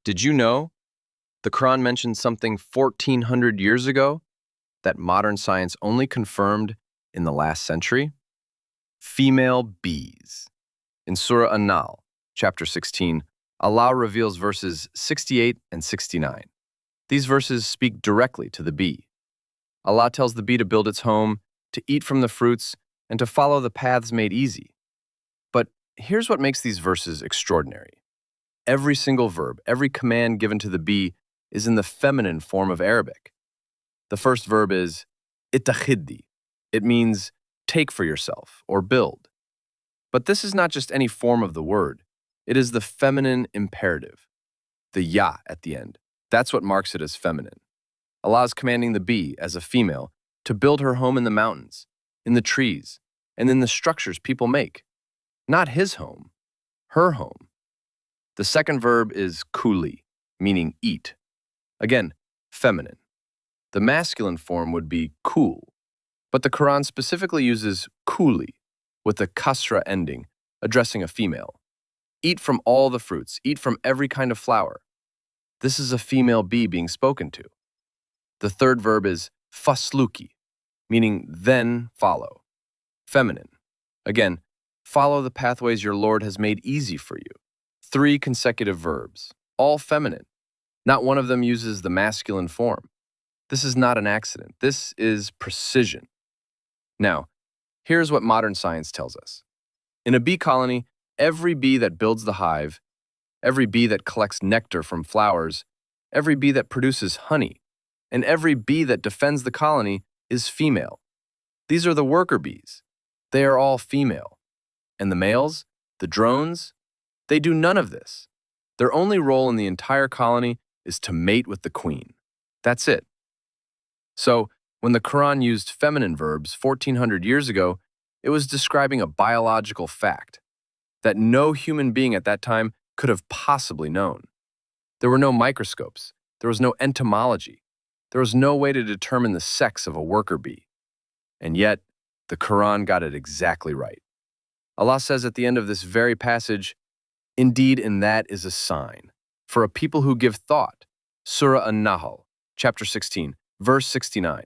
Did you know the Quran mentioned something 1400 years ago that modern science only confirmed in the last century? Female bees. In Surah An-Nahl, chapter 16, Allah reveals verses 68 and 69. These verses speak directly to the bee. Allah tells the bee to build its home, to eat from the fruits, and to follow the paths made easy. But here's what makes these verses extraordinary. Every single verb, every command given to the bee is in the feminine form of Arabic. The first verb is ittakhidhī. It means take for yourself or build. But this is not just any form of the word. It is the feminine imperative, the ya at the end. That's what marks it as feminine. Allah is commanding the bee, as a female, to build her home in the mountains, in the trees, and in the structures people make. Not his home, her home. The second verb is kulī, meaning eat. Again, feminine. The masculine form would be kul, but the Quran specifically uses kulī, with the kasra ending, addressing a female. Eat from all the fruits, eat from every kind of flower. This is a female bee being spoken to. The third verb is faslukī, meaning then follow. Feminine. Again, follow the pathways your Lord has made easy for you. 3 consecutive verbs, all feminine. Not one of them uses the masculine form. This is not an accident. This is precision. Now, here's what modern science tells us. In a bee colony, every bee that builds the hive, every bee that collects nectar from flowers, every bee that produces honey, and every bee that defends the colony is female. These are the worker bees. They are all female. And the males, the drones, they do none of this. Their only role in the entire colony is to mate with the queen. That's it. So, when the Quran used feminine verbs 1400 years ago, it was describing a biological fact that no human being at that time could have possibly known. There were no microscopes. There was no entomology. There was no way to determine the sex of a worker bee. And yet, the Quran got it exactly right. Allah says at the end of this very passage, "Indeed, in that is a sign for a people who give thought." Surah An-Nahl, chapter 16, verse 69.